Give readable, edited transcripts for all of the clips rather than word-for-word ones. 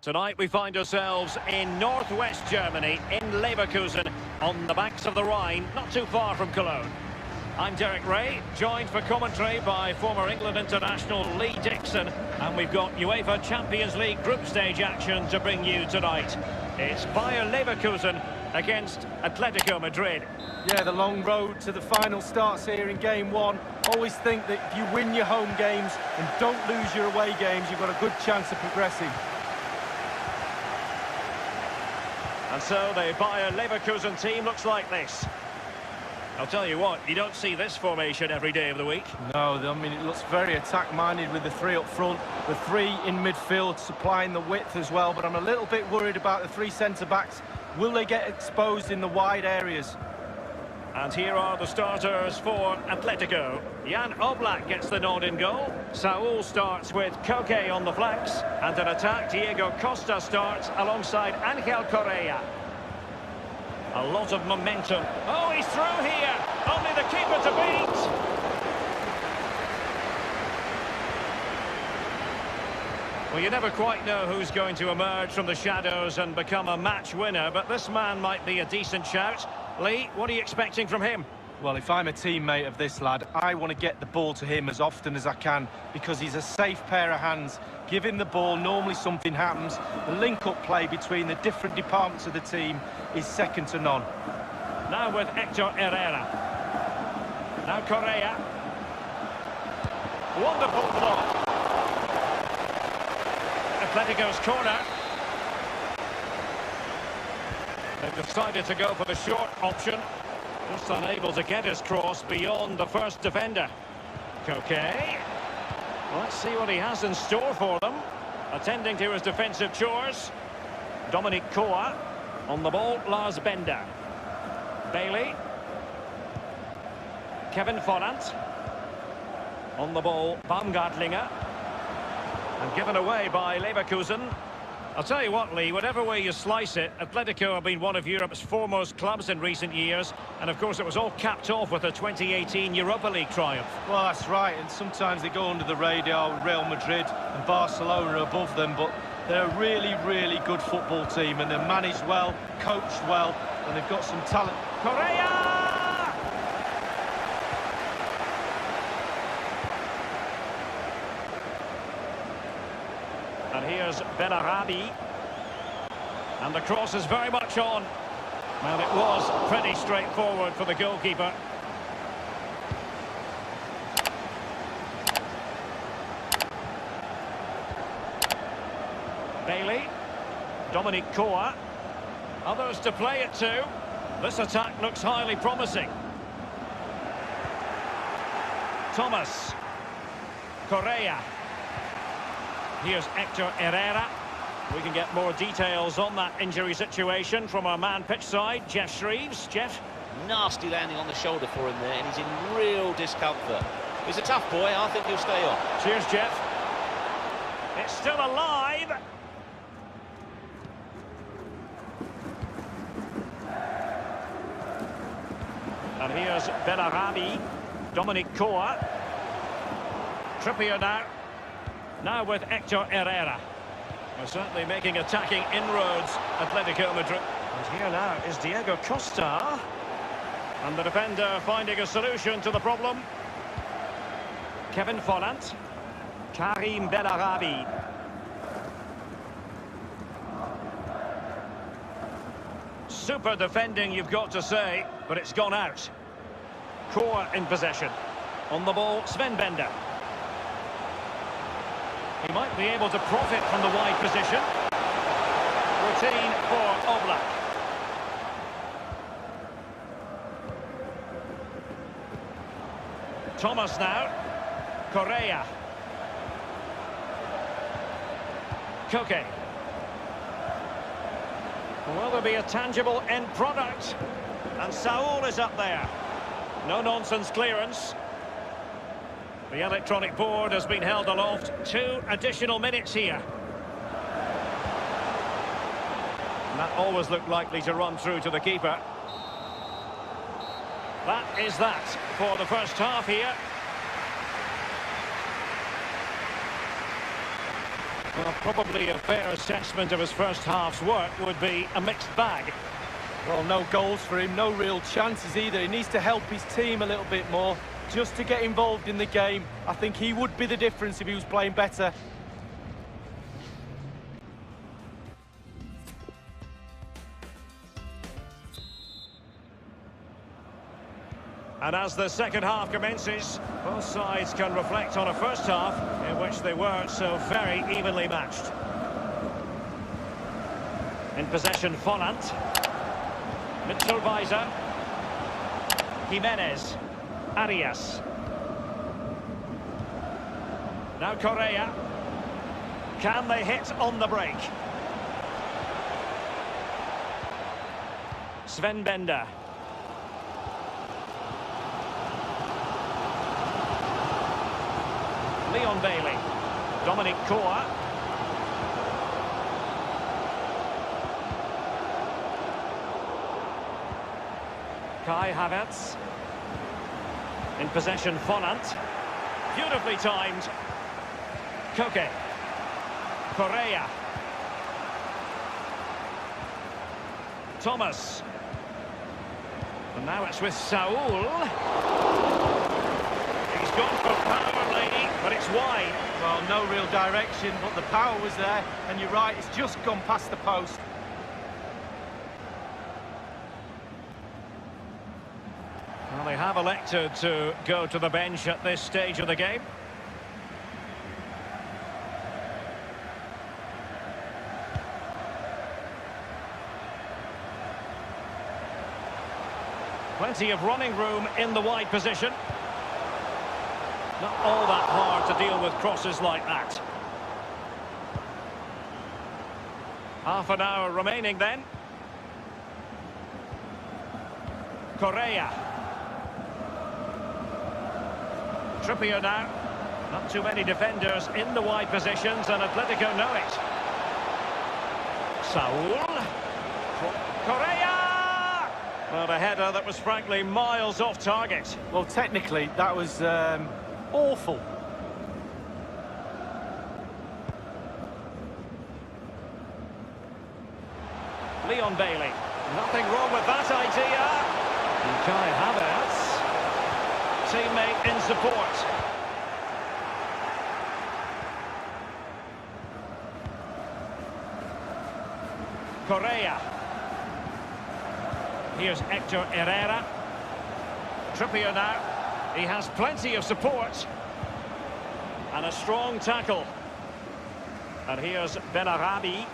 Tonight we find ourselves in northwest Germany, in Leverkusen, on the banks of the Rhine, not too far from Cologne. I'm Derek Ray, joined for commentary by former England international Lee Dixon, and we've got UEFA Champions League group stage action to bring you tonight. It's BAYER Leverkusen against ATLÈTICO Madrid. Yeah, the long road to the final starts here in game one. Always think that if you win your home games and don't lose your away games, you've got a good chance of progressing. And so the BAYER Leverkusen team looks like this. I'll tell you what, you don't see this formation every day of the week. No, I mean, it looks very attack-minded with the three up front, the three in midfield supplying the width as well, but I'm a little bit worried about the three centre-backs. Will they get exposed in the wide areas? And here are the starters for Atletico. Jan Oblak gets the nod in goal. Saúl starts with Koke on the flanks. And in attack, Diego Costa starts alongside Angel Correa. A lot of momentum. Oh, he's through here. Only the keeper to beat. Well, you never quite know who's going to emerge from the shadows and become a match winner, but this man might be a decent shout. Lee, what are you expecting from him? Well, if I'm a teammate of this lad, I want to get the ball to him as often as I can because he's a safe pair of hands. Give him the ball, normally something happens. The link-up play between the different departments of the team is second to none. Now with Hector Herrera. Now Correa. Wonderful block. Atletico's corner. They've decided to go for the short option. Just unable to get his cross beyond the first defender. Koke. Let's see what he has in store for them. Attending to his defensive chores. Dominic Koa. On the ball, Lars Bender. Bailey. Kevin Volland. On the ball, Baumgartlinger. And given away by Leverkusen. I'll tell you what, Lee, whatever way you slice it, Atletico have been one of Europe's foremost clubs in recent years. And of course, it was all capped off with a 2018 Europa League triumph. Well, that's right. And sometimes they go under the radar with Real Madrid and Barcelona above them. But they're a really, really good football team. And they're managed well, coached well, and they've got some talent. Correa! And here's Benarabi. And the cross is very much on. Well, it was pretty straightforward for the goalkeeper. Bailey. Dominic Koa. Others to play it to. This attack looks highly promising. Thomas. Correa. Here's Hector Herrera. We can get more details on that injury situation from our man pitch side, Jeff Shreves. Jeff? Nasty landing on the shoulder for him there, and he's in real discomfort. He's a tough boy, I think he'll stay on. Cheers, Jeff. It's still alive. And here's Benarabi. Dominic Koa. Trippier now. Now with Hector Herrera. We're certainly making attacking inroads, Atletico Madrid. And here now is Diego Costa. And the defender finding a solution to the problem. Kevin Volland. Karim Benarabi. Super defending, you've got to say, but it's gone out. Koa in possession. On the ball, Sven Bender. He might be able to profit from the wide position. Routine for Oblak. Thomas now. Correa. Koke. Will there be a tangible end product? And Saúl is up there. No-nonsense clearance. The electronic board has been held aloft. 2 additional minutes here. And that always looked likely to run through to the keeper. That is that for the first half here. Well, probably a fair assessment of his first half's work would be a mixed bag. Well, no goals for him, no real chances either. He needs to help his team a little bit more, just to get involved in the game. I think he would be the difference if he was playing better. And as the second half commences, both sides can reflect on a first half in which they were so very evenly matched. In possession, Folland. Mitchell-Weiser. Jimenez. Arias. Now Correa. Can they hit on the break? Sven Bender. Leon Bailey. Dominic Koa. Kai Havertz. In possession, Folland. Beautifully timed. Koke. Correa. Thomas. And now it's with Saul. He's gone for power, lady, but it's wide. Well, no real direction, but the power was there. And you're right, it's just gone past the post. Well, they have elected to go to the bench at this stage of the game. Plenty of running room in the wide position. Not all that hard to deal with crosses like that. Half an hour remaining then. Correa. Trippier now. Not too many defenders in the wide positions, and Atletico know it. Saul. Correa! Well, a header that was frankly miles off target. Well, technically, that was awful. Leon Bailey. Nothing wrong with that idea. And Kai Havertz. Teammate in support. Correa. Here's Hector Herrera. Trippier now. He has plenty of support. And a strong tackle. And here's Benarabi.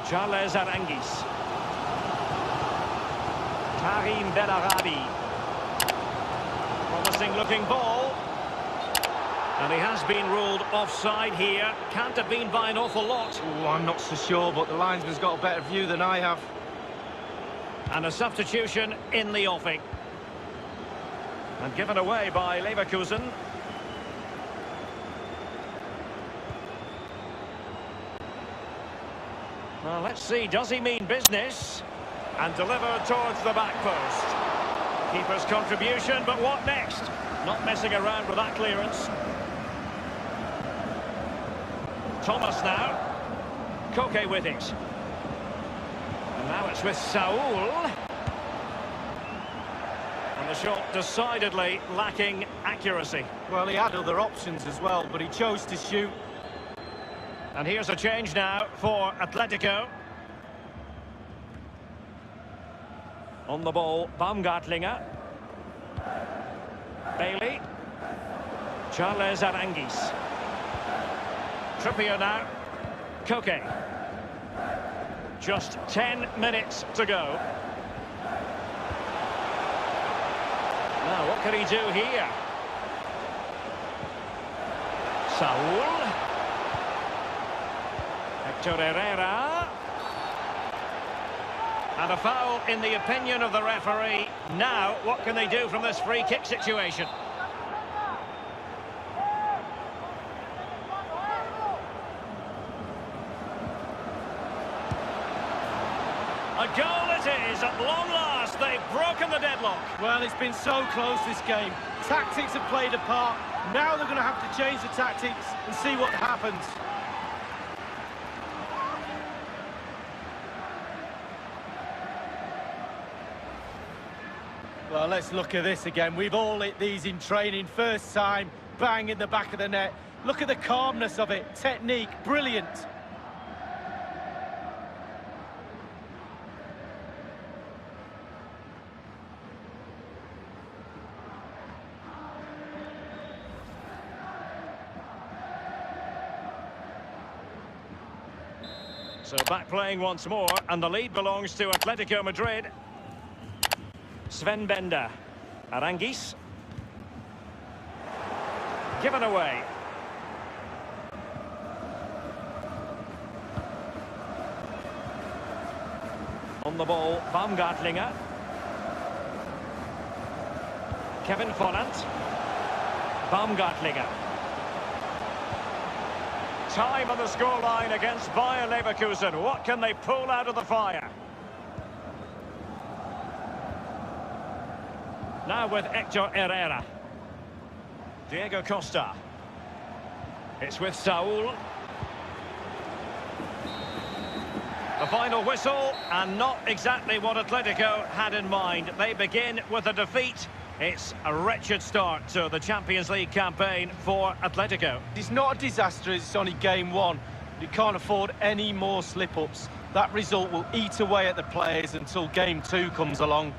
Charles Aranguis. Karim Benarabi. Promising looking ball. And he has been ruled offside here. Can't have been by an awful lot. Ooh, I'm not so sure, but the linesman's got a better view than I have. And a substitution in the offing. And given away by Leverkusen. Well, let's see, does he mean business? And delivered towards the back post. Keeper's contribution, but what next? Not messing around with that clearance. Thomas now. Koke with it. And now it's with Saul. And the shot decidedly lacking accuracy. Well, he had other options as well, but he chose to shoot. And here's a change now for Atletico. On the ball, Baumgartlinger. Bailey. Charles Aranguis. Trippier now. Koke. Just 10 minutes to go. Now, what can he do here? Saul. Hector Herrera. And a foul in the opinion of the referee. Now, what can they do from this free kick situation? A goal it is, at long last. They've broken the deadlock. Well, it's been so close, this game. Tactics have played a part. Now they're going to have to change the tactics and see what happens. Well, let's look at this again. We've all hit these in training. First time, bang in the back of the net. Look at the calmness of it. Technique, brilliant. So back playing once more, and the lead belongs to Atletico Madrid. Sven Bender. Arangis. Given away. On the ball, Baumgartlinger. Kevin Volland. Baumgartlinger. Time on the scoreline against Bayer Leverkusen. What can they pull out of the fire? Now with Hector Herrera. Diego Costa. It's with Saul. The final whistle, and not exactly what Atletico had in mind. They begin with a defeat. It's a wretched start to the Champions League campaign for Atletico. It's not a disaster, it's only game one. You can't afford any more slip-ups. That result will eat away at the players until game two comes along.